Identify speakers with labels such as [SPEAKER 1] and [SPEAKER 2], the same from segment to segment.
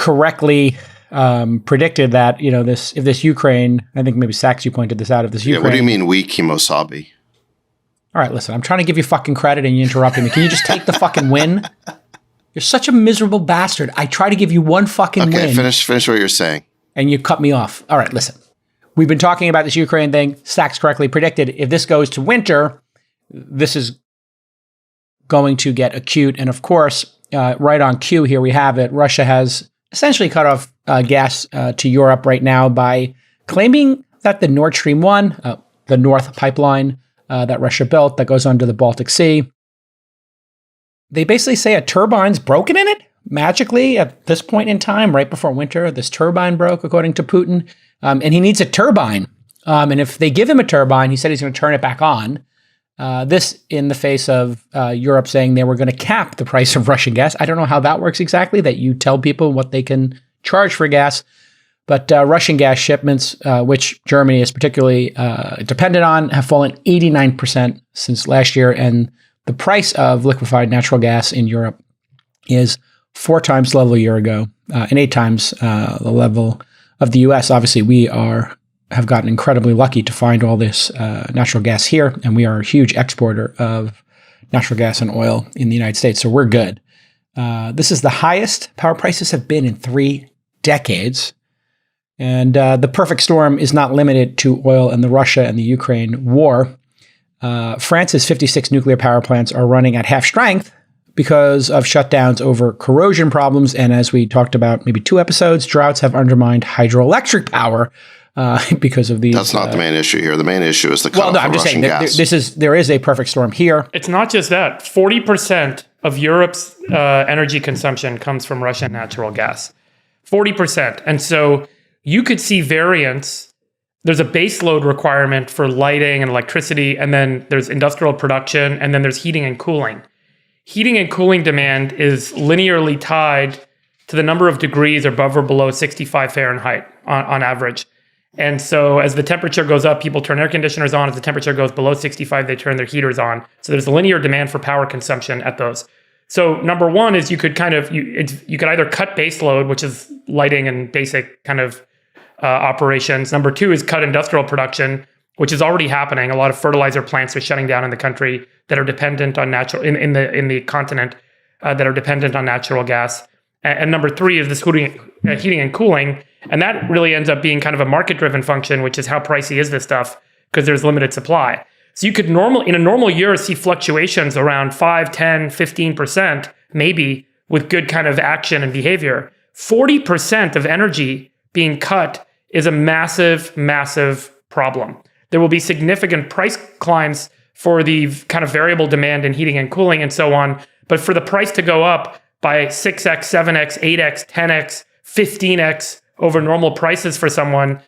[SPEAKER 1] correctly predicted that, if this Ukraine, I think maybe Sachs, you pointed this out, if this Ukraine.
[SPEAKER 2] What do you mean we, Kimosabe?
[SPEAKER 1] All right, listen, I'm trying to give you fucking credit and you interrupted me. Can you just take the fucking win? You're such a miserable bastard. I try to give you one fucking win.
[SPEAKER 2] Okay, finish what you're saying.
[SPEAKER 1] And you cut me off. All right, listen. We've been talking about this Ukraine thing. Sachs correctly predicted if this goes to winter, this is going to get acute. And of course, right on cue here we have it. Russia has essentially cut off gas to Europe right now by claiming that the Nord Stream 1, the North pipeline that Russia built that goes under the Baltic Sea, they basically say a turbine's broken in it. Magically, at this point in time, right before winter, this turbine broke, according to Putin, and he needs a turbine. And if they give him a turbine, he said he's going to turn it back on. This in the face of Europe saying they were going to cap the price of Russian gas. I don't know how that works exactly, that you tell people what they can charge for gas. But Russian gas shipments, which Germany is particularly dependent on, have fallen 89% since last year. And the price of liquefied natural gas in Europe is 4 times the level a year ago and 8 times the level of the U.S. Obviously, we have gotten incredibly lucky to find all this natural gas here, and we are a huge exporter of natural gas and oil in the United States, so we're good. This is the highest power prices have been in 3 decades, and the perfect storm is not limited to oil and the Russia and the Ukraine war. France's 56 nuclear power plants are running at half strength because of shutdowns over corrosion problems. And as we talked about maybe 2 episodes, droughts have undermined hydroelectric power because of these.
[SPEAKER 2] That's not the main issue here. The main issue is the cut off of Russian gas.
[SPEAKER 1] There is a perfect storm here.
[SPEAKER 3] It's not just that. 40% of Europe's energy consumption comes from Russian natural gas. 40%. And so you could see variants. There's a base load requirement for lighting and electricity, and then there's industrial production, and then there's heating and cooling. Heating and cooling demand is linearly tied to the number of degrees above or below 65 Fahrenheit on average. And so as the temperature goes up, people turn air conditioners on. As the temperature goes below 65, they turn their heaters on. So there's a linear demand for power consumption at those. So number one is you could either cut base load, which is lighting and basic kind of operations. Number two is cut industrial production, which is already happening. A lot of fertilizer plants are shutting down in the country that are dependent on in the continent that are dependent on natural gas. And number three is this heating and cooling. And that really ends up being kind of a market-driven function, which is how pricey is this stuff, because there's limited supply. So you could in a normal year see fluctuations around 5, 10, 15%, maybe, with good kind of action and behavior. 40% of energy being cut is a massive, massive problem. There will be significant price climbs for the kind of variable demand in heating and cooling and so on. But for the price to go up by 6x, 7x, 8x, 10x, 15x over normal prices for someone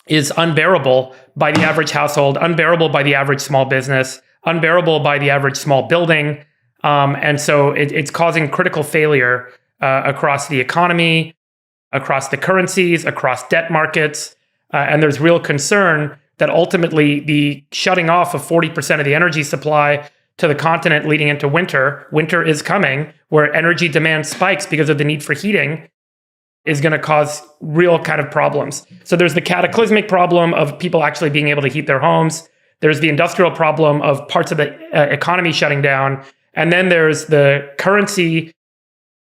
[SPEAKER 3] is unbearable by the average household, unbearable by the average small business, unbearable by the average small building. And so it's causing critical failure across the economy, across the currencies, across debt markets. And there's real concern that ultimately the shutting off of 40% of the energy supply to the continent leading into winter is coming, where energy demand spikes because of the need for heating, is going to cause real kind of problems. So there's the cataclysmic problem of people actually being able to heat their homes. There's the industrial problem of parts of the economy shutting down. And then there's the currency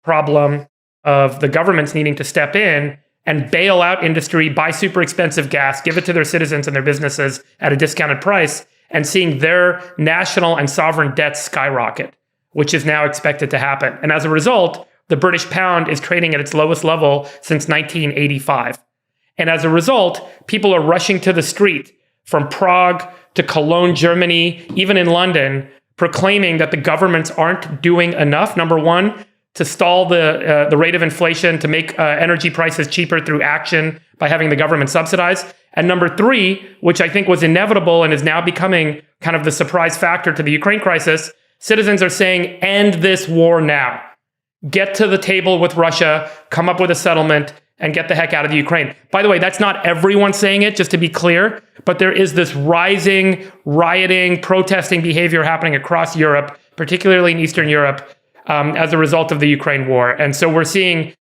[SPEAKER 3] problem of the governments needing to step in and bail out industry, buy super expensive gas, give it to their citizens and their businesses at a discounted price, and seeing their national and sovereign debts skyrocket, which is now expected to happen. And as a result, the British pound is trading at its lowest level since 1985. And as a result, people are rushing to the street from Prague to Cologne, Germany, even in London, proclaiming that the governments aren't doing enough, number one, to stall the rate of inflation, to make energy prices cheaper through action by having the government subsidize. And number three, which I think was inevitable and is now becoming kind of the surprise factor to the Ukraine crisis, citizens are saying, end this war now. Get to the table with Russia, come up with a settlement, and get the heck out of the Ukraine. By the way, that's not everyone saying it, just to be clear, but there is this rising, rioting, protesting behavior happening across Europe, particularly in Eastern Europe, as a result of the Ukraine war. And so we're seeing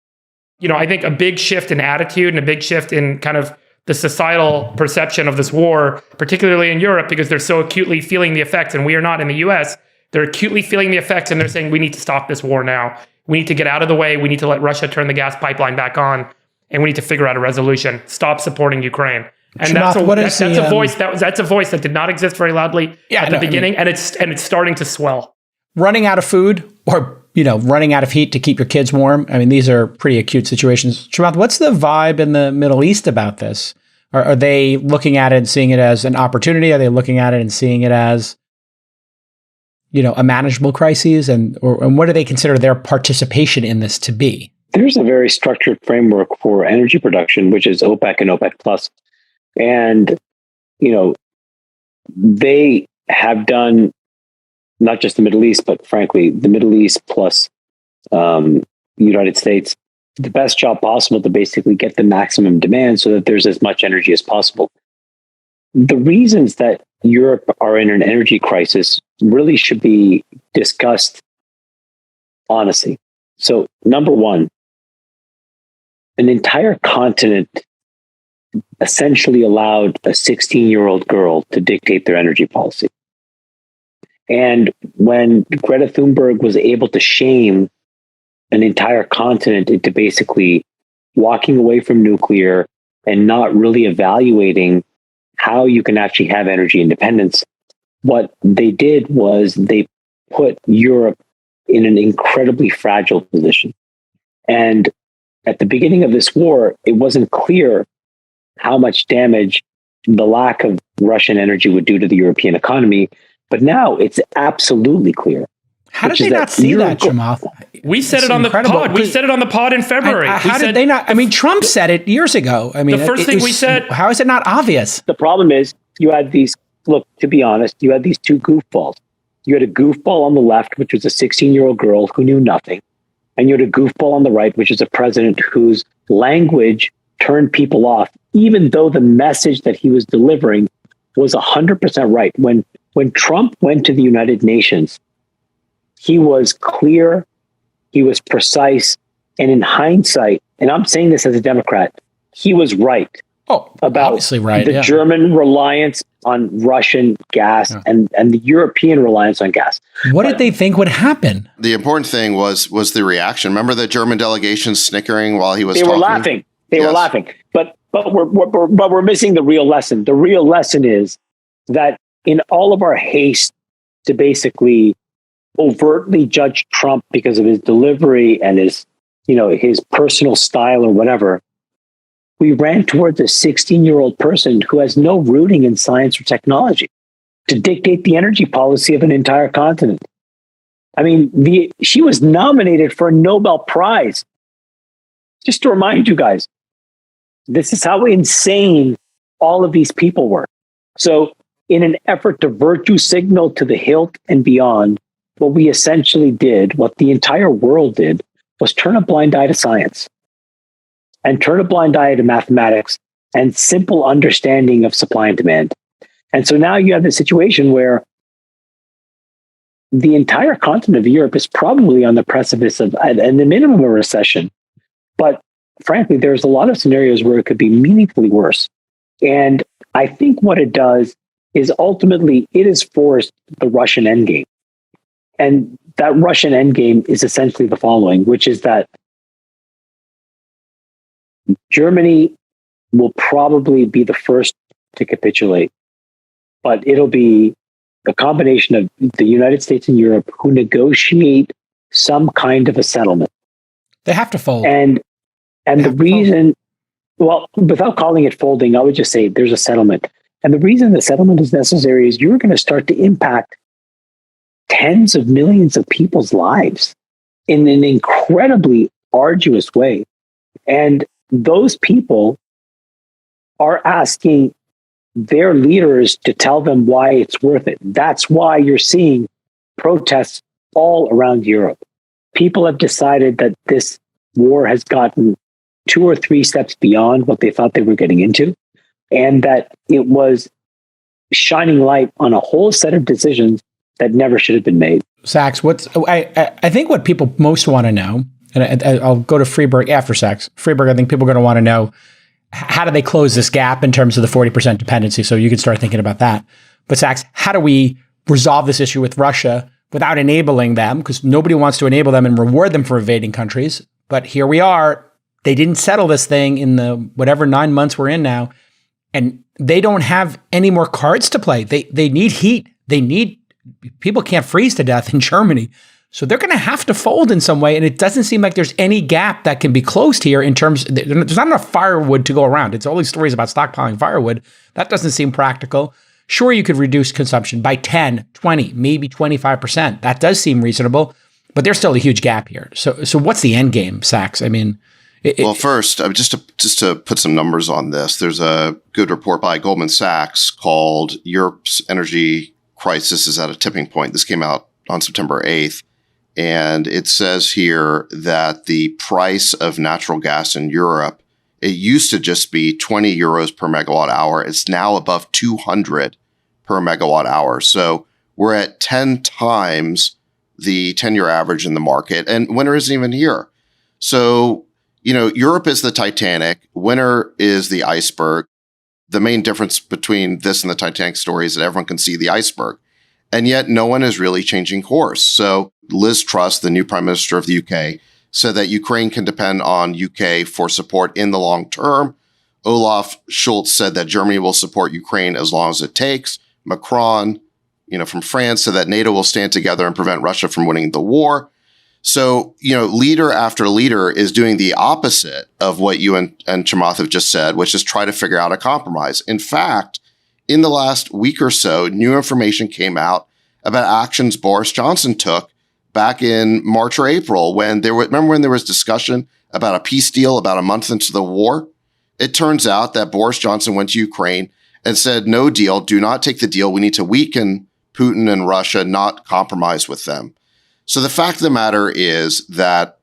[SPEAKER 3] I think a big shift in attitude and a big shift in kind of the societal perception of this war, particularly in Europe, because they're so acutely feeling the effects, and we are not in the US. They're acutely feeling the effects, and they're saying, we need to stop this war now. We need to get out of the way. We need to let Russia turn the gas pipeline back on, and we need to figure out a resolution. Stop supporting Ukraine. And that's a voice that did not exist very loudly at the beginning, and it's starting to swell.
[SPEAKER 1] Running out of food, or running out of heat to keep your kids warm. I mean, these are pretty acute situations. Chamath, what's the vibe in the Middle East about this? Are they looking at it and seeing it as an opportunity? Are they looking at it and seeing it as, a manageable crisis? And what do they consider their participation in this to be?
[SPEAKER 4] There's a very structured framework for energy production, which is OPEC and OPEC plus. And, they have done not just the Middle East, but frankly, the Middle East plus the United States, the best job possible to basically get the maximum demand so that there's as much energy as possible. The reasons that Europe are in an energy crisis really should be discussed honestly. So, number one, an entire continent essentially allowed a 16-year-old girl to dictate their energy policy. And when Greta Thunberg was able to shame an entire continent into basically walking away from nuclear and not really evaluating how you can actually have energy independence, what they did was they put Europe in an incredibly fragile position. And at the beginning of this war, it wasn't clear how much damage the lack of Russian energy would do to the European economy. But now it's absolutely clear.
[SPEAKER 1] How did they not see that, Chamath?
[SPEAKER 3] We said it on the pod. We said it on the pod in February.
[SPEAKER 1] How did they not? I mean, Trump said it years ago. I mean,
[SPEAKER 3] the first thing we said.
[SPEAKER 1] How is it not obvious?
[SPEAKER 4] The problem is you had to be honest, you had these two goofballs. You had a goofball on the left, which was a 16-year-old girl who knew nothing. And you had a goofball on the right, which is a president whose language turned people off, even though the message that he was delivering was 100% right. When Trump went to the United Nations, he was clear, he was precise, and in hindsight, and I'm saying this as a Democrat, he was right about the German reliance on Russian gas and the European reliance on gas.
[SPEAKER 1] What did they think would happen?
[SPEAKER 2] The important thing was the reaction. Remember the German delegation snickering while he was talking?
[SPEAKER 4] They were laughing. They were laughing. But we're missing the real lesson. The real lesson is that in all of our haste to basically overtly judge Trump because of his delivery and his personal style or whatever, we ran towards a 16-year-old person who has no rooting in science or technology to dictate the energy policy of an entire continent. I mean, she was nominated for a Nobel Prize. Just to remind you guys, this is how insane all of these people were. So in an effort to virtue signal to the hilt and beyond, what we essentially did, what the entire world did, was turn a blind eye to science and turn a blind eye to mathematics and simple understanding of supply and demand. And so now you have this situation where the entire continent of Europe is probably on the precipice of, at the minimum, a recession. But frankly, there's a lot of scenarios where it could be meaningfully worse. And I think what it does is ultimately it has forced the Russian endgame. And that Russian endgame is essentially the following, which is that Germany will probably be the first to capitulate, but it'll be a combination of the United States and Europe who negotiate some kind of a settlement.
[SPEAKER 1] They have to fold.
[SPEAKER 4] And the reason, well, without calling it folding, I would just say there's a settlement. And the reason the settlement is necessary is you're going to start to impact tens of millions of people's lives in an incredibly arduous way. And those people are asking their leaders to tell them why it's worth it. That's why you're seeing protests all around Europe. People have decided that this war has gotten 2 or 3 steps beyond what they thought they were getting into, and that it was shining light on a whole set of decisions that never should have been made.
[SPEAKER 1] Sachs, I think what people most want to know, and I'll go to Freeberg after Sachs. Freeberg, I think people are going to want to know, how do they close this gap in terms of the 40% dependency? So you can start thinking about that. But Sachs, how do we resolve this issue with Russia without enabling them? Because nobody wants to enable them and reward them for invading countries. But here we are. They didn't settle this thing in the whatever 9 months we're in now. And they don't have any more cards to play. They need heat. People can't freeze to death in Germany. So they're going to have to fold in some way. And it doesn't seem like there's any gap that can be closed here in terms, there's not enough firewood to go around. It's all these stories about stockpiling firewood. That doesn't seem practical. Sure, you could reduce consumption by 10, 20, maybe 25%. That does seem reasonable, but there's still a huge gap here. So what's the end game, Sachs? I mean,
[SPEAKER 2] well, first, just to put some numbers on this, there's a good report by Goldman Sachs called Europe's Energy Crisis is at a Tipping Point. This came out on September 8th. And it says here that the price of natural gas in Europe, it used to just be 20 euros per megawatt hour. It's now above 200 per megawatt hour. So we're at 10 times the 10-year average in the market, and winter isn't even here. So, Europe is the Titanic. Winter is the iceberg. The main difference between this and the Titanic story is that everyone can see the iceberg. And yet no one is really changing course. So Liz Truss, the new prime minister of the UK, said that Ukraine can depend on UK for support in the long term. Olaf Scholz said that Germany will support Ukraine as long as it takes. Macron, from France, said that NATO will stand together and prevent Russia from winning the war. So, leader after leader is doing the opposite of what you and Chamath have just said, which is try to figure out a compromise. In fact, in the last week or so, new information came out about actions Boris Johnson took back in March or April remember when there was discussion about a peace deal about a month into the war? It turns out that Boris Johnson went to Ukraine and said, no deal, do not take the deal. We need to weaken Putin and Russia, not compromise with them. So the fact of the matter is that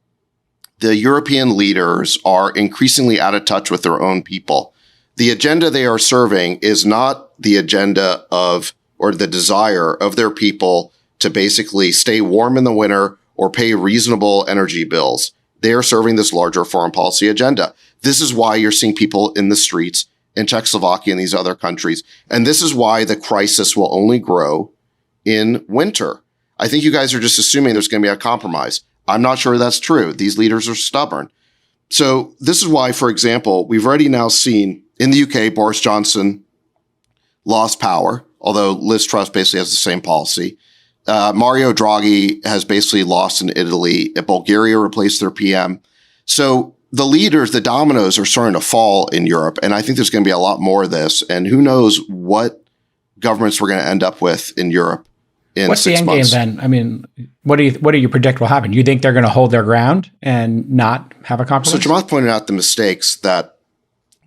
[SPEAKER 2] the European leaders are increasingly out of touch with their own people. The agenda they are serving is not the agenda of, or the desire of their people to basically stay warm in the winter or pay reasonable energy bills. They are serving this larger foreign policy agenda. This is why you're seeing people in the streets in Czechoslovakia and these other countries. And this is why the crisis will only grow in winter. I think you guys are just assuming there's going to be a compromise. I'm not sure that's true. These leaders are stubborn. So this is why, for example, we've already now seen in the UK, Boris Johnson lost power, although Liz Truss basically has the same policy. Mario Draghi has basically lost in Italy. Bulgaria replaced their PM. So the leaders, the dominoes are starting to fall in Europe. And I think there's going to be a lot more of this. And who knows what governments we're going to end up with in Europe in
[SPEAKER 1] What's
[SPEAKER 2] 6
[SPEAKER 1] the end
[SPEAKER 2] months.
[SPEAKER 1] game then? I mean, what do you predict will happen? You think they're going to hold their ground and not have a compromise?
[SPEAKER 2] So Chamath pointed out the mistakes that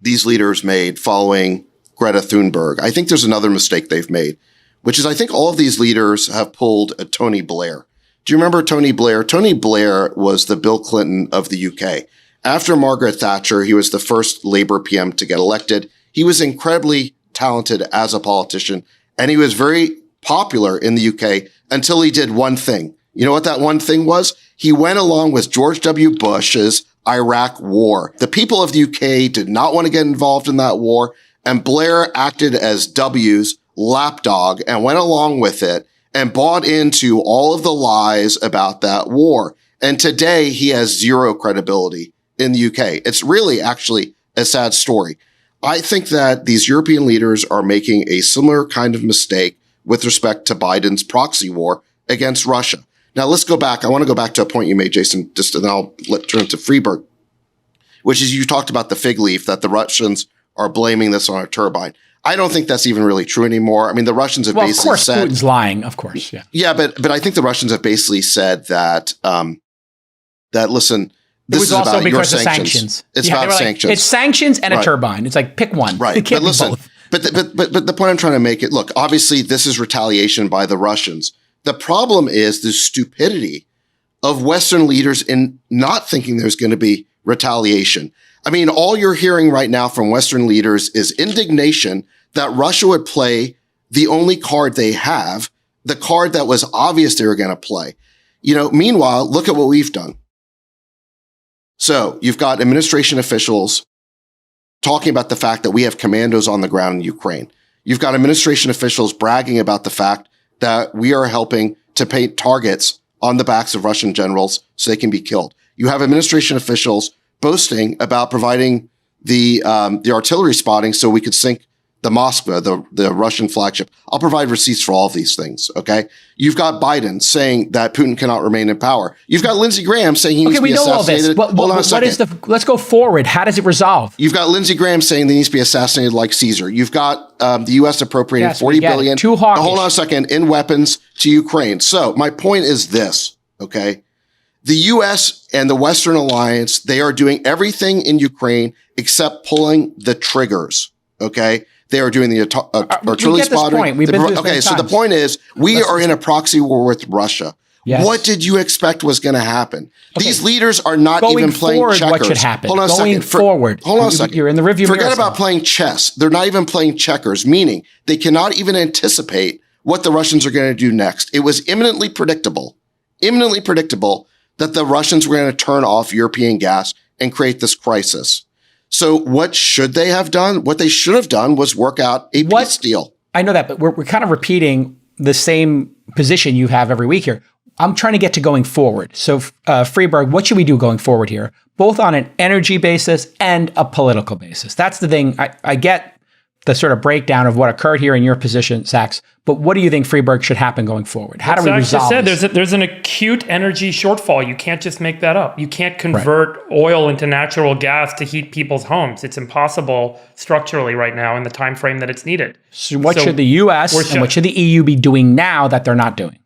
[SPEAKER 2] these leaders made following Greta Thunberg. I think there's another mistake they've made, which is I think all of these leaders have pulled a Tony Blair. Do you remember Tony Blair? Tony Blair was the Bill Clinton of the UK. After Margaret Thatcher, he was the first Labour PM to get elected. He was incredibly talented as a politician, and he was very popular in the UK until he did one thing. You know what that one thing was? He went along with George W. Bush's Iraq war. The people of the UK did not want to get involved in that war, and Blair acted as W's lapdog and went along with it and bought into all of the lies about that war. And today he has zero credibility in the UK. It's really actually a sad story. I think that these European leaders are making a similar kind of mistake with respect to Biden's proxy war against Russia. Now, let's go back. I want to go back to a point you made, Jason, just and I'll turn to Freeberg, which is you talked about the fig leaf, that the Russians are blaming this on a turbine. I don't think that's even really true anymore. I mean, the Russians have basically said—
[SPEAKER 1] Putin's lying, of course. Yeah.
[SPEAKER 2] Yeah, but I think the Russians have basically said that, listen, this is
[SPEAKER 1] also
[SPEAKER 2] about your
[SPEAKER 1] because of
[SPEAKER 2] sanctions.
[SPEAKER 1] sanctions.
[SPEAKER 2] It's about sanctions.
[SPEAKER 1] It's sanctions and a
[SPEAKER 2] Right.
[SPEAKER 1] turbine. It's like, pick one.
[SPEAKER 2] Right.
[SPEAKER 1] It can't
[SPEAKER 2] But listen,
[SPEAKER 1] be both.
[SPEAKER 2] but the point I'm trying to make it, look, obviously this is retaliation by the Russians. The problem is the stupidity of Western leaders in not thinking there's going to be retaliation. I mean, all you're hearing right now from Western leaders is indignation that Russia would play the only card they have, the card that was obvious they were going to play. Meanwhile, look at what we've done. So you've got administration officials talking about the fact that we have commandos on the ground in Ukraine. You've got administration officials bragging about the fact that we are helping to paint targets on the backs of Russian generals so they can be killed. You have administration officials boasting about providing the artillery spotting so we could sink the Moskva, the Russian flagship. I'll provide receipts for all of these things, okay? You've got Biden saying that Putin cannot remain in power. You've got Lindsey Graham saying he needs to be assassinated.
[SPEAKER 1] Hold on a second. Let's go forward. How does it resolve?
[SPEAKER 2] You've got Lindsey Graham saying that he needs to be assassinated like Caesar. You've got the U.S. appropriating $40 billion.
[SPEAKER 1] Too hawkish.
[SPEAKER 2] Hold on a second. In weapons to Ukraine. So my point is this, okay? The U.S. and the Western alliance, they are doing everything in Ukraine except pulling the triggers, okay? They are doing the artillery spotting.
[SPEAKER 1] We've been through this
[SPEAKER 2] okay,
[SPEAKER 1] many
[SPEAKER 2] so
[SPEAKER 1] times.
[SPEAKER 2] the point is, we are in a proxy war with Russia.
[SPEAKER 1] Yes.
[SPEAKER 2] What did you expect was going to happen?
[SPEAKER 1] Okay.
[SPEAKER 2] These leaders are not
[SPEAKER 1] Going
[SPEAKER 2] even playing
[SPEAKER 1] forward,
[SPEAKER 2] checkers.
[SPEAKER 1] what should happen?
[SPEAKER 2] Hold on a
[SPEAKER 1] Going
[SPEAKER 2] second.
[SPEAKER 1] forward.
[SPEAKER 2] Hold on a second.
[SPEAKER 1] You're in the review mirror.
[SPEAKER 2] Forget about playing chess. They're not even playing checkers, meaning they cannot even anticipate what the Russians are going to do next. It was imminently predictable that the Russians were going to turn off European gas and create this crisis. So what should they have done? What they should have done was work out a peace deal.
[SPEAKER 1] I know that, but we're kind of repeating the same position you have every week here. I'm trying to get to going forward. So, Freeberg, what should we do going forward here, both on an energy basis and a political basis? That's the thing. I get the sort of breakdown of what occurred here in your position, Sachs, but what do you think, Freeberg, should happen going forward? How do we resolve this?
[SPEAKER 3] There's an acute energy shortfall. You can't just make that up. You can't convert oil into natural gas to heat people's homes. It's impossible structurally right now in the time frame that it's needed.
[SPEAKER 1] So what should the U.S. and what should the EU be doing now that they're not doing?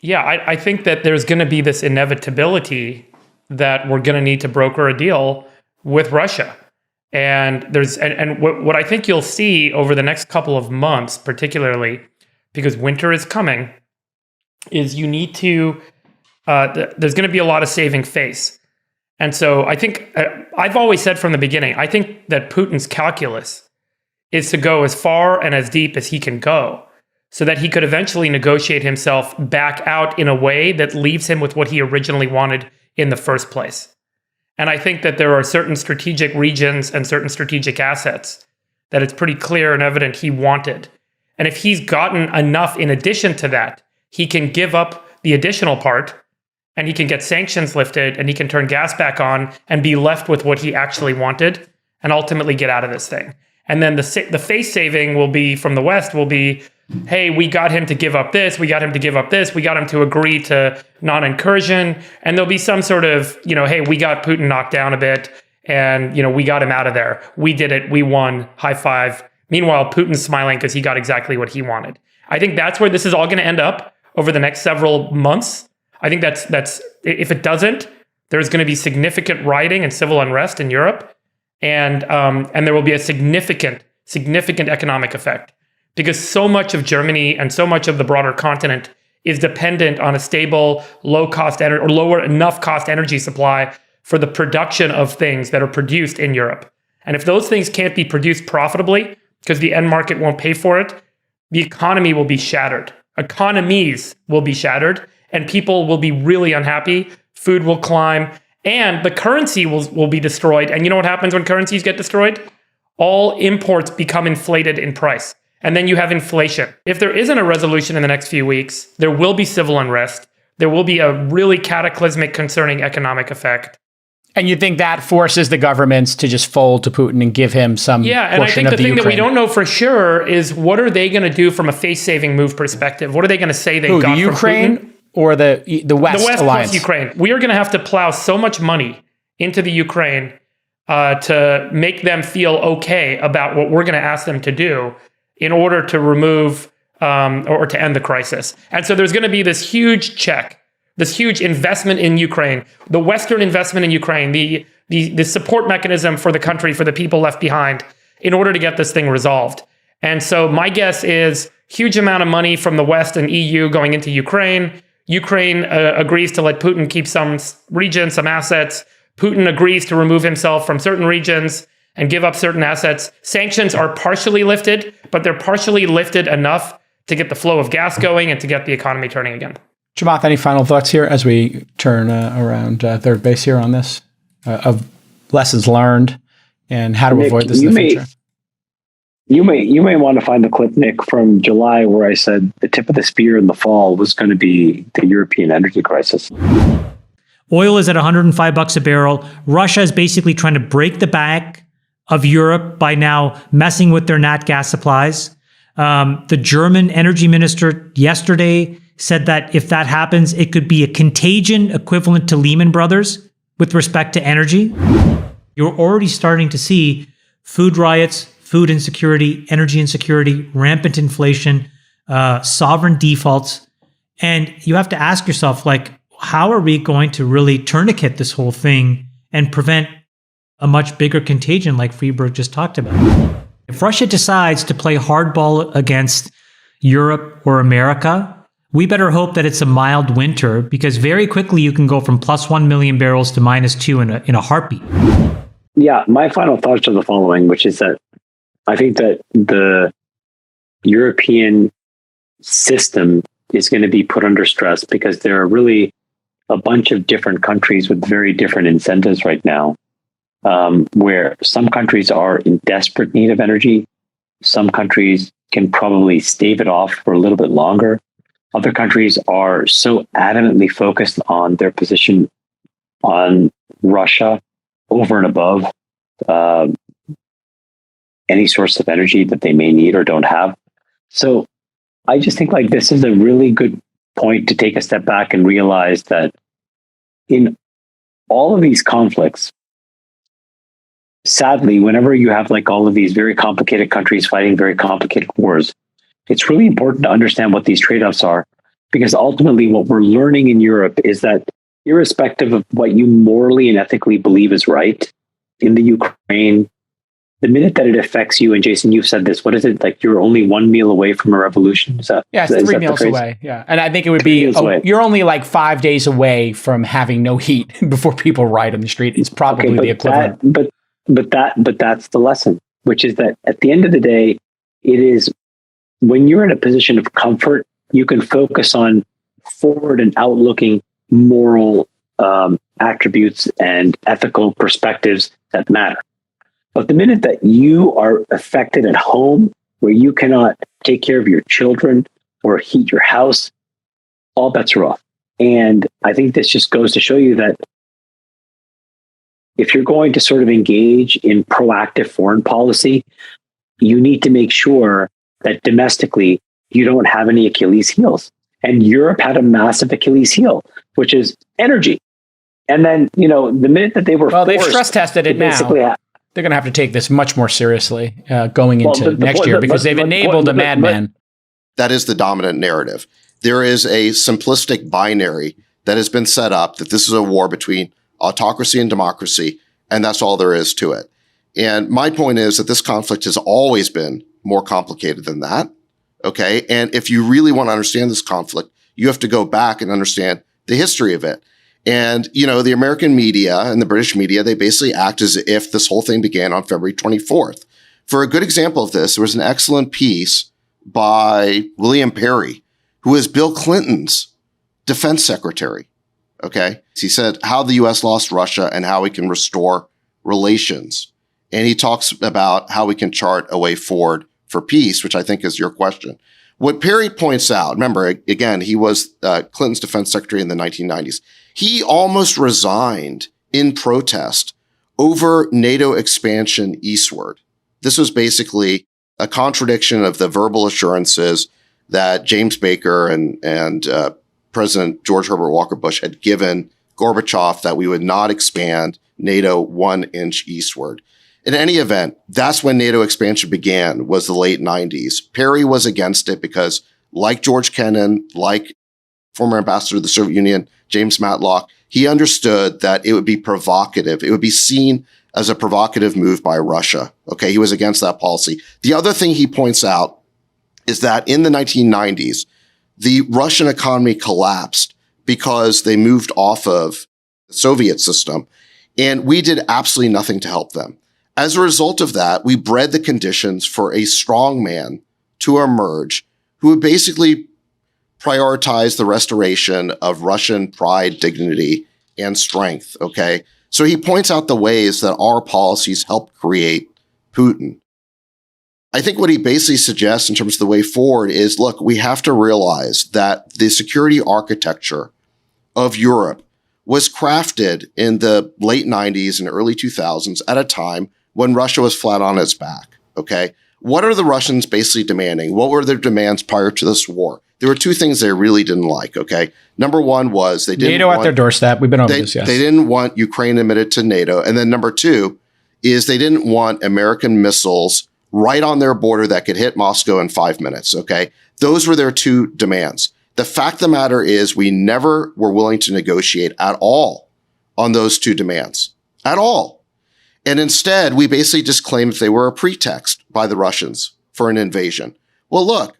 [SPEAKER 3] Yeah, I think that there's going to be this inevitability that we're going to need to broker a deal with Russia. And what I think you'll see over the next couple of months, particularly because winter is coming, is you need to, there's going to be a lot of saving face. And so I think, I've always said from the beginning, I think that Putin's calculus is to go as far and as deep as he can go so that he could eventually negotiate himself back out in a way that leaves him with what he originally wanted in the first place. And I think that there are certain strategic regions and certain strategic assets that it's pretty clear and evident he wanted. And if he's gotten enough in addition to that, he can give up the additional part and he can get sanctions lifted and he can turn gas back on and be left with what he actually wanted and ultimately get out of this thing. And then the face saving will be from the West will be, hey, we got him to give up this, we got him to give up this, we got him to agree to non-incursion, and there'll be some sort of, hey, we got Putin knocked down a bit, and, we got him out of there. We did it, we won, high five. Meanwhile, Putin's smiling because he got exactly what he wanted. I think that's where this is all going to end up over the next several months. I think that's if it doesn't, there's going to be significant rioting and civil unrest in Europe, and there will be a significant economic effect. Because so much of Germany and so much of the broader continent is dependent on a stable, low-cost or lower enough cost energy supply for the production of things that are produced in Europe. And if those things can't be produced profitably because the end market won't pay for it, the economy will be shattered. Economies will be shattered, and people will be really unhappy. Food will climb, and the currency will be destroyed. And you know what happens when currencies get destroyed? All imports become inflated in price. And then you have inflation. If there isn't a resolution in the next few weeks, there will be civil unrest. There will be a really cataclysmic, concerning economic effect.
[SPEAKER 1] And you think that forces the governments to just fold to Putin and give him some portion of the Ukraine?
[SPEAKER 3] Yeah, and I think the thing that we don't know for sure is what are they going to do from a face-saving move perspective? What are they going to say they got from
[SPEAKER 1] Ukraine
[SPEAKER 3] Putin?
[SPEAKER 1] Or the West
[SPEAKER 3] The West
[SPEAKER 1] alliance?
[SPEAKER 3] plus Ukraine. We are going to have to plow so much money into the Ukraine to make them feel okay about what we're going to ask them to do in order to remove or to end the crisis. And so there's going to be this huge check, this huge investment in Ukraine, the Western investment in Ukraine, the support mechanism for the country, for the people left behind, in order to get this thing resolved. And so my guess is huge amount of money from the West and EU going into Ukraine. Ukraine agrees to let Putin keep some regions, some assets. Putin agrees to remove himself from certain regions and give up certain assets. Sanctions are partially lifted, but they're partially lifted enough to get the flow of gas going and to get the economy turning again.
[SPEAKER 1] Chamath, any final thoughts here as we turn around third base here on this? of lessons learned and how to
[SPEAKER 4] Nick,
[SPEAKER 1] avoid this in the future.
[SPEAKER 4] You may want to find the clip, Nick, from July where I said the tip of the spear in the fall was going to be the European energy crisis.
[SPEAKER 5] Oil is at $105 a barrel. Russia is basically trying to break the back of Europe by now messing with their nat gas supplies. The German energy minister yesterday said that if that happens, it could be a contagion equivalent to Lehman Brothers with respect to energy. You're already starting to see food riots, food insecurity, energy insecurity, rampant inflation, sovereign defaults. And you have to ask yourself, like, how are we going to really tourniquet this whole thing and prevent a much bigger contagion like Freeberg just talked about? If Russia decides to play hardball against Europe or America, we better hope that it's a mild winter, because very quickly you can go from plus 1 million barrels to minus 2 in a heartbeat.
[SPEAKER 4] Yeah, my final thoughts are the following, which is that I think that the European system is going to be put under stress because there are really a bunch of different countries with very different incentives right now, where some countries are in desperate need of energy. Some countries can probably stave it off for a little bit longer. Other countries are so adamantly focused on their position on Russia over and above any source of energy that they may need or don't have. So I just think like this is a really good point to take a step back and realize that in all of these conflicts, sadly, whenever you have like all of these very complicated countries fighting very complicated wars, it's really important to understand what these trade-offs are, because ultimately what we're learning in Europe is that irrespective of what you morally and ethically believe is right in the Ukraine, the minute that it affects you, and Jason, you've said this, what is it, like you're only one meal away from a revolution? Is that,
[SPEAKER 1] yeah, it's
[SPEAKER 4] is
[SPEAKER 1] 3
[SPEAKER 4] that
[SPEAKER 1] meals away. Yeah. And I think it would be, you're only like 5 days away from having no heat before people riot on the street. It's probably the equivalent.
[SPEAKER 4] But that's the lesson, which is that at the end of the day, it is when you're in a position of comfort, you can focus on forward and outlooking moral attributes and ethical perspectives that matter. But the minute that you are affected at home, where you cannot take care of your children or heat your house, all bets are off. And I think this just goes to show you that if you're going to sort of engage in proactive foreign policy, you need to make sure that domestically you don't have any Achilles heels. And Europe had a massive Achilles heel, which is energy. And then, the minute that they were
[SPEAKER 1] they've stress tested it now. They're going to have to take this much more seriously going into next year, because they've enabled a madman.
[SPEAKER 2] That is the dominant narrative. There is a simplistic binary that has been set up that this is a war between autocracy and democracy, and that's all there is to it. And my point is that this conflict has always been more complicated than that. Okay. And if you really want to understand this conflict, you have to go back and understand the history of it. And, the American media and the British media, they basically act as if this whole thing began on February 24th. For a good example of this, there was an excellent piece by William Perry, who is Bill Clinton's defense secretary. Okay. He said how the U.S. lost Russia and how we can restore relations. And he talks about how we can chart a way forward for peace, which I think is your question. What Perry points out, remember, again, he was Clinton's defense secretary in the 1990s. He almost resigned in protest over NATO expansion eastward. This was basically a contradiction of the verbal assurances that James Baker and President George Herbert Walker Bush had given Gorbachev that we would not expand NATO 1 inch eastward. In any event, that's when NATO expansion began, was the late 90s. Perry was against it because, like George Kennan, like former ambassador to the Soviet Union, James Matlock, he understood that it would be provocative. It would be seen as a provocative move by Russia. Okay, he was against that policy. The other thing he points out is that in the 1990s, the Russian economy collapsed because they moved off of the Soviet system, and we did absolutely nothing to help them. As a result of that, we bred the conditions for a strong man to emerge who would basically prioritize the restoration of Russian pride, dignity, and strength, okay? So he points out the ways that our policies helped create Putin. I think what he basically suggests in terms of the way forward is, look, we have to realize that the security architecture of Europe was crafted in the late 90s and early 2000s at a time when Russia was flat on its back. Okay. What are the Russians basically demanding? What were their demands prior to this war? There were two things they really didn't like. Okay. Number one was they didn't
[SPEAKER 1] NATO at their doorstep. We've been over this, yes.
[SPEAKER 2] They didn't want Ukraine admitted to NATO. And then number two is they didn't want American missiles right on their border that could hit Moscow in 5 minutes. Okay. Those were their two demands. The fact of the matter is we never were willing to negotiate at all on those two demands at all. And instead, we basically just claimed they were a pretext by the Russians for an invasion. Well, look,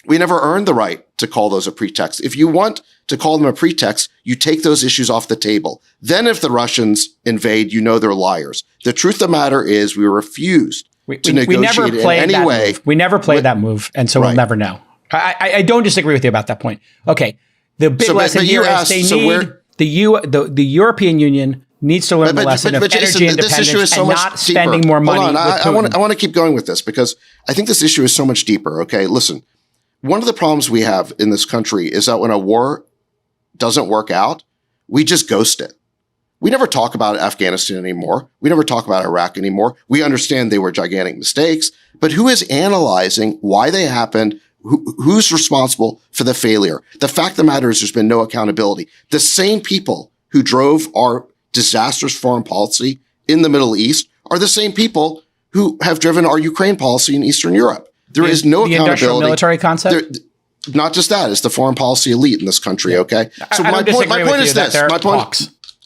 [SPEAKER 2] we never earned the right to call those a pretext. If you want to call them a pretext, you take those issues off the table. Then if the Russians invade, you know they're liars. The truth of the matter is we refused to negotiate in any way.
[SPEAKER 1] We never played that move, and so we'll never know. I don't disagree with you about that point. Okay. The big lesson here is the European Union needs to learn the lesson of energy independence and not spending more money.
[SPEAKER 2] Hold on. I want to keep going with this because I think this issue is so much deeper. Okay, listen. One of the problems we have in this country is that when a war doesn't work out, we just ghost it. We never talk about Afghanistan anymore. We never talk about Iraq anymore. We understand they were gigantic mistakes, but who is analyzing why they happened? Who's responsible for the failure? The fact of the matter is there's been no accountability. The same people who drove our disastrous foreign policy in the Middle East are the same people who have driven our Ukraine policy in Eastern Europe. There is no accountability.
[SPEAKER 1] Industrial military concept?
[SPEAKER 2] Not just that, it's the foreign policy elite in this country, okay? So my point is this.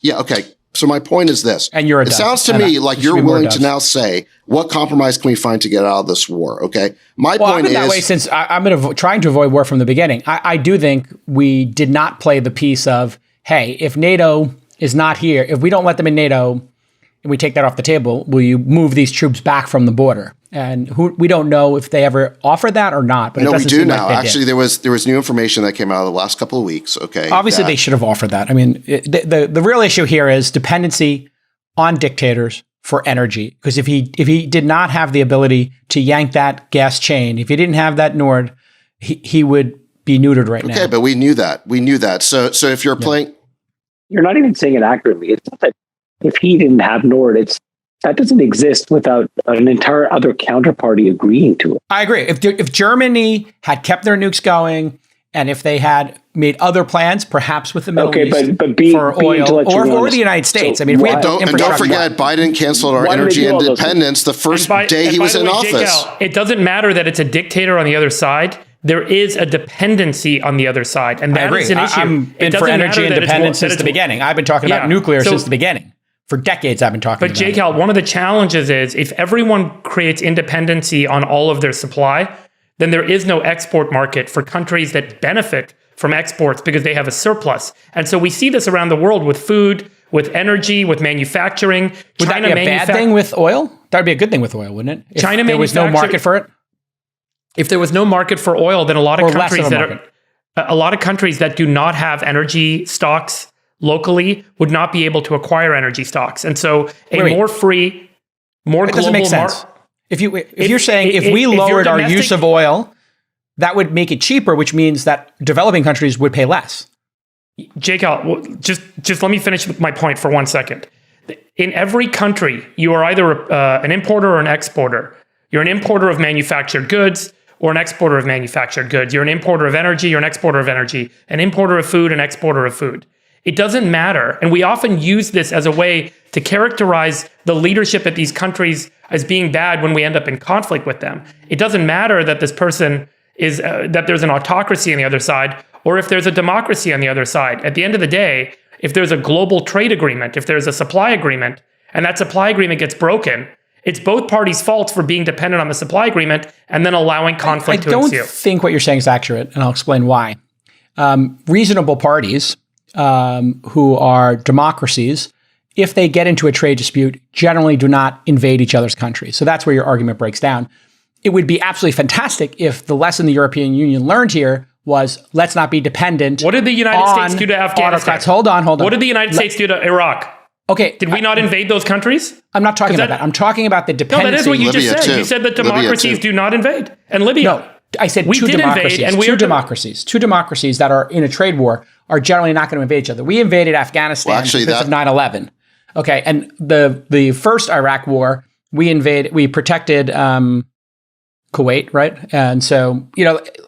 [SPEAKER 2] Yeah, okay. So my point is this.
[SPEAKER 1] And you're a
[SPEAKER 2] It sounds to me like you're willing to now say, what compromise can we find to get out of this war, okay? My point is...
[SPEAKER 1] that way since I'm trying to avoid war from the beginning. I do think we did not play the piece of, hey, if NATO is not here, if we don't let them in NATO and we take that off the table, will you move these troops back from the border? And we don't know if they ever offered that or not. But
[SPEAKER 2] no, we do now. Actually, there was new information that came out of the last couple of weeks. Okay,
[SPEAKER 1] obviously they should have offered that. I mean, the real issue here is dependency on dictators for energy. Because if he did not have the ability to yank that gas chain, if he didn't have that Nord, he would be neutered right now.
[SPEAKER 2] Okay, but we knew that. So if you're playing,
[SPEAKER 4] you're not even saying it accurately. It's not that if he didn't have Nord, that doesn't exist without an entire other counterparty agreeing to it.
[SPEAKER 1] I agree. If Germany had kept their nukes going, and if they had made other plans, perhaps with the Middle East for oil, or the United States. So, I mean, if we had
[SPEAKER 2] and don't forget, Biden canceled our energy independence the first day he was in office.
[SPEAKER 3] It doesn't matter that it's a dictator on the other side. There is a dependency on the other side, and that is an issue.
[SPEAKER 1] I've been for energy independence since the beginning. I've been talking about nuclear since the beginning. For decades, I've been talking about it.
[SPEAKER 3] But JCal, one of the challenges is if everyone creates independency on all of their supply, then there is no export market for countries that benefit from exports because they have a surplus. And so we see this around the world with food, with energy, with manufacturing.
[SPEAKER 1] Would that be a bad thing with oil? That would be a good thing with oil, wouldn't it? If
[SPEAKER 3] China
[SPEAKER 1] there was no market for it?
[SPEAKER 3] If there was no market for oil, then a lot of countries that do not have energy stocks locally would not be able to acquire energy stocks. And so more free, more global... It doesn't make sense.
[SPEAKER 1] If you're saying if we lowered our use of oil, that would make it cheaper, which means that developing countries would pay less.
[SPEAKER 3] JCal, just let me finish my point for 1 second. In every country, you are either an importer or an exporter. You're an importer of manufactured goods or an exporter of manufactured goods. You're an importer of energy, you're an exporter of energy, an importer of food, an exporter of food. It doesn't matter. And we often use this as a way to characterize the leadership at these countries as being bad when we end up in conflict with them. It doesn't matter that this person is, that there's an autocracy on the other side, or if there's a democracy on the other side. At the end of the day, if there's a global trade agreement, if there's a supply agreement, and that supply agreement gets broken, it's both parties' faults for being dependent on the supply agreement and then allowing conflict to ensue.
[SPEAKER 1] I don't think what you're saying is accurate, and I'll explain why. Reasonable parties who are democracies, if they get into a trade dispute, generally do not invade each other's countries. So that's where your argument breaks down. It would be absolutely fantastic if the lesson the European Union learned here was let's not be dependent.
[SPEAKER 3] What did the United States do to Afghanistan?
[SPEAKER 1] Hold on.
[SPEAKER 3] What did the United States do to Iraq?
[SPEAKER 1] Okay.
[SPEAKER 3] Did we not invade those countries?
[SPEAKER 1] I'm not talking about that. I'm talking about the dependency.
[SPEAKER 3] No, that is what you
[SPEAKER 2] Libya
[SPEAKER 3] just said.
[SPEAKER 2] too.
[SPEAKER 3] You said that
[SPEAKER 2] Libya
[SPEAKER 3] democracies
[SPEAKER 2] too.
[SPEAKER 3] do not invade. And Libya.
[SPEAKER 1] No, I said
[SPEAKER 3] We
[SPEAKER 1] two
[SPEAKER 3] did
[SPEAKER 1] democracies.
[SPEAKER 3] invade, and we
[SPEAKER 1] two
[SPEAKER 3] are
[SPEAKER 1] democracies. Two democracies that are in a trade war are generally not going to invade each other. We invaded Afghanistan because of 9/11. Okay, and the first Iraq war, we protected Kuwait, right? And so,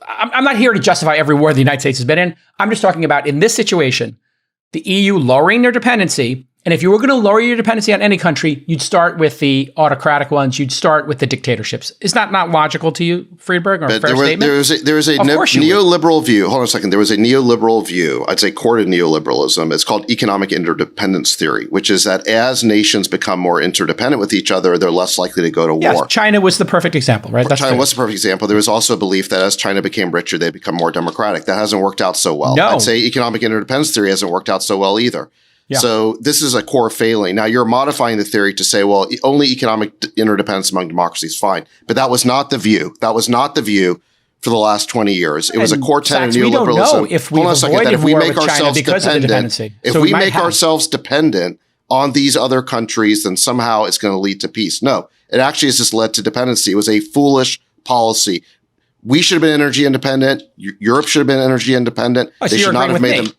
[SPEAKER 1] I'm not here to justify every war the United States has been in. I'm just talking about in this situation, the EU lowering their dependency. And if you were going to lower your dependency on any country, you'd start with the autocratic ones. You'd start with the dictatorships. Is that not logical to you, Friedberg, or a fair statement?
[SPEAKER 2] There was a neoliberal view. Hold on a second. There was a neoliberal view. I'd say core to neoliberalism. It's called economic interdependence theory, which is that as nations become more interdependent with each other, they're less likely to go to war.
[SPEAKER 1] China was the perfect example, right?
[SPEAKER 2] China was the perfect example. There was also a belief that as China became richer, they become more democratic. That hasn't worked out so well.
[SPEAKER 1] No.
[SPEAKER 2] I'd say economic interdependence theory hasn't worked out so well either.
[SPEAKER 1] Yeah.
[SPEAKER 2] So this is a core failing. Now you're modifying the theory to say, well, only economic interdependence among democracies, fine. But that was not the view. That was not the view for the last 20 years. It was a core tenet of neoliberalism.
[SPEAKER 1] We don't know if we've avoided war with China because of the dependency.
[SPEAKER 2] If we make ourselves dependent on these other countries, then somehow it's going to lead to peace. No, it actually has just led to dependency. It was a foolish policy. We should have been energy independent. Europe should have been energy independent.
[SPEAKER 1] They should not have made them.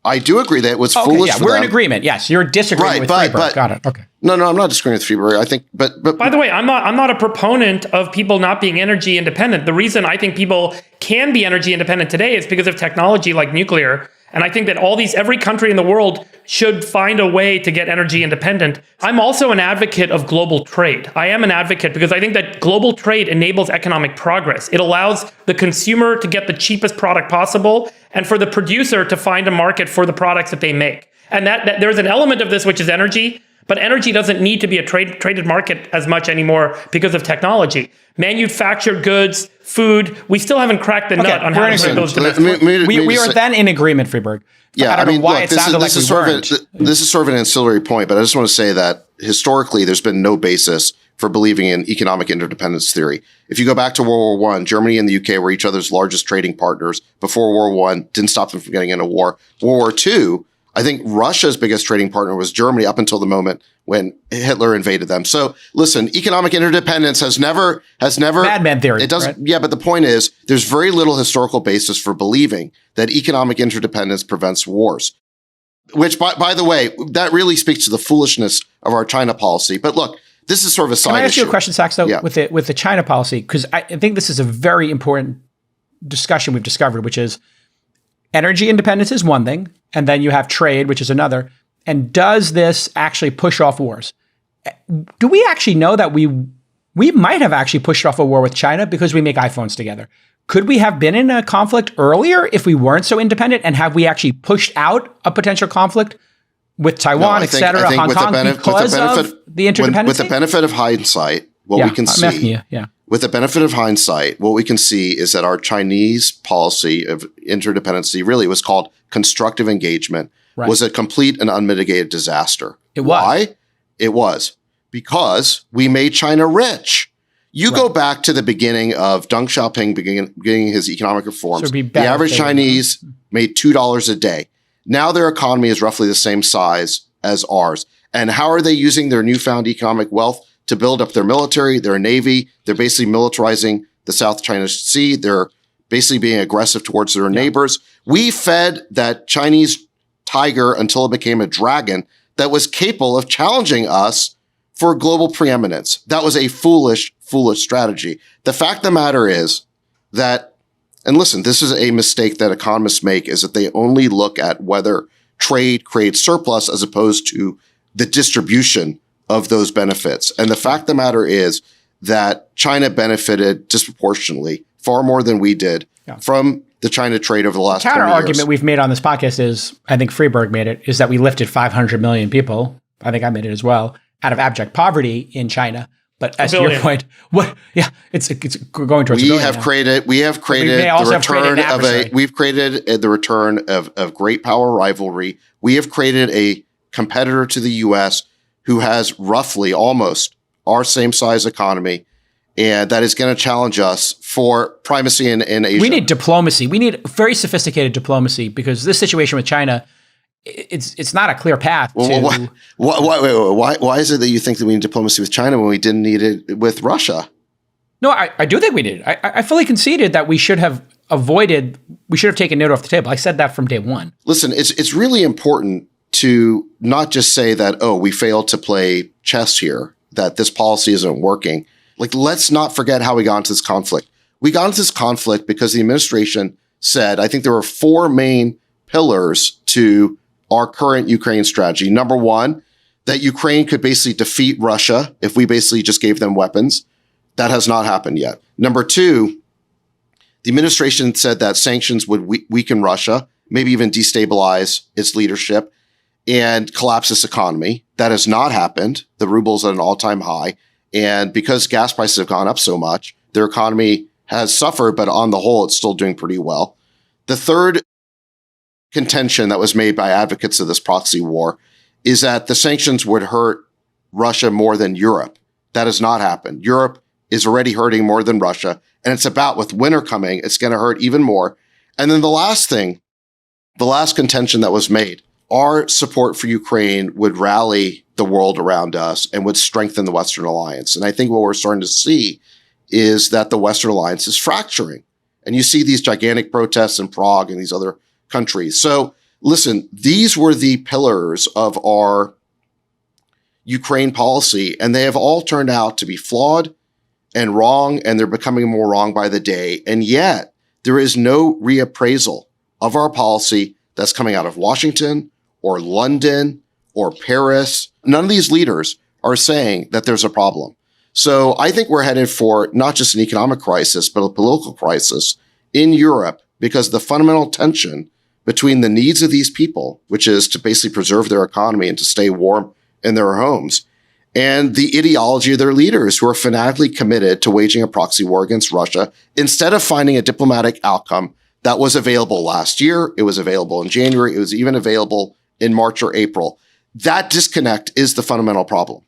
[SPEAKER 2] I do agree that it was foolish for them.
[SPEAKER 1] We're in agreement. Yes, you're disagreeing with Friedberg. Got it. Okay.
[SPEAKER 2] No, I'm not disagreeing with Friedberg. I think, but
[SPEAKER 3] by the way, I'm not a proponent of people not being energy independent. The reason I think people can be energy independent today is because of technology like nuclear. And I think that every country in the world should find a way to get energy independent. I'm also an advocate of global trade. I am an advocate because I think that global trade enables economic progress. It allows the consumer to get the cheapest product possible and for the producer to find a market for the products that they make. And that there's an element of this which is energy, but energy doesn't need to be a traded market as much anymore because of technology. Manufactured goods, food, we still haven't cracked the nut on how to bring those domestic.
[SPEAKER 1] We are then in agreement, Friedberg.
[SPEAKER 2] Yeah,
[SPEAKER 1] I don't know why it sounded like we weren't.
[SPEAKER 2] This is sort of an ancillary point, but I just want to say that historically there's been no basis for believing in economic interdependence theory. If you go back to World War I, Germany and the UK were each other's largest trading partners before World War I, didn't stop them from getting into war. World War II, I think Russia's biggest trading partner was Germany up until the moment when Hitler invaded them. So listen, economic interdependence has never
[SPEAKER 1] madman theory.
[SPEAKER 2] It doesn't.
[SPEAKER 1] Right?
[SPEAKER 2] Yeah, but the point is there's very little historical basis for believing that economic interdependence prevents wars. Which by the way, that really speaks to the foolishness of our China policy. But look, this is sort of a side issue.
[SPEAKER 1] Can I ask you a question, Sachs, though,
[SPEAKER 2] Yeah.
[SPEAKER 1] with the China policy? Because I think this is a very important discussion we've discovered, which is energy independence is one thing, and then you have trade, which is another. And does this actually push off wars? Do we actually know that we might have actually pushed off a war with China because we make iPhones together? Could we have been in a conflict earlier if we weren't so independent? And have we actually pushed out a potential conflict with Taiwan, et cetera, Hong Kong, because of the interdependency?
[SPEAKER 2] With the benefit of hindsight, what we can see, with the benefit of hindsight, what we can see is that our Chinese policy of interdependency, really was called constructive engagement, was a complete and unmitigated disaster.
[SPEAKER 1] It was.
[SPEAKER 2] Why? It was because we made China rich. You go back to the beginning of Deng Xiaoping beginning his economic reforms. The average Chinese made $2 a day. Now their economy is roughly the same size as ours. And how are they using their newfound economic wealth to build up their military, their navy? They're basically militarizing the South China Sea. They're basically being aggressive towards their neighbors. We fed that Chinese tiger until it became a dragon that was capable of challenging us for global preeminence. That was a foolish strategy. The fact of the matter is that, and listen, this is a mistake that economists make, is that they only look at whether trade creates surplus as opposed to the distribution of those benefits. And the fact of the matter is that China benefited disproportionately, far more than we did, from the China trade over the last 20 years.
[SPEAKER 1] The counter argument we've made on this podcast is, I think Friedberg made it, is that we lifted 500 million people, I think I made it as well, out of abject poverty in China. But as to your point, it's going towards
[SPEAKER 2] we have created the return of great power rivalry. We have created a competitor to the US who has roughly almost our same size economy, and that is going to challenge us for primacy in Asia.
[SPEAKER 1] We need diplomacy. We need very sophisticated diplomacy, because this situation with China it's not a clear path to.
[SPEAKER 2] Why is it that you think that we need diplomacy with China when we didn't need it with Russia?
[SPEAKER 1] No, I do think we did. I fully conceded that we should have taken NATO off the table. I said that from day one.
[SPEAKER 2] Listen, it's really important to not just say that, oh, we failed to play chess here, that this policy isn't working. Like, let's not forget how we got into this conflict. We got into this conflict because the administration said, I think there were 4 main pillars to our current Ukraine strategy. Number one, that Ukraine could basically defeat Russia if we basically just gave them weapons. That has not happened yet. Number two, the administration said that sanctions would weaken Russia, maybe even destabilize its leadership and collapse its economy. That has not happened. The ruble's at an all-time high. And because gas prices have gone up so much, their economy has suffered, but on the whole, it's still doing pretty well. The third contention that was made by advocates of this proxy war is that the sanctions would hurt Russia more than Europe. That has not happened. Europe is already hurting more than Russia. And it's about, with winter coming, it's going to hurt even more. And then the last contention that was made, our support for Ukraine would rally the world around us and would strengthen the Western alliance. And I think what we're starting to see is that the Western alliance is fracturing. And you see these gigantic protests in Prague and these other countries. So listen, these were the pillars of our Ukraine policy, and they have all turned out to be flawed and wrong, and they're becoming more wrong by the day. And yet there is no reappraisal of our policy that's coming out of Washington or London or Paris. None of these leaders are saying that there's a problem. So I think we're headed for not just an economic crisis, but a political crisis in Europe because of the fundamental tension between the needs of these people, which is to basically preserve their economy and to stay warm in their homes, and the ideology of their leaders who are fanatically committed to waging a proxy war against Russia instead of finding a diplomatic outcome that was available last year. It was available in January. It was even available in March or April. That disconnect is the fundamental problem.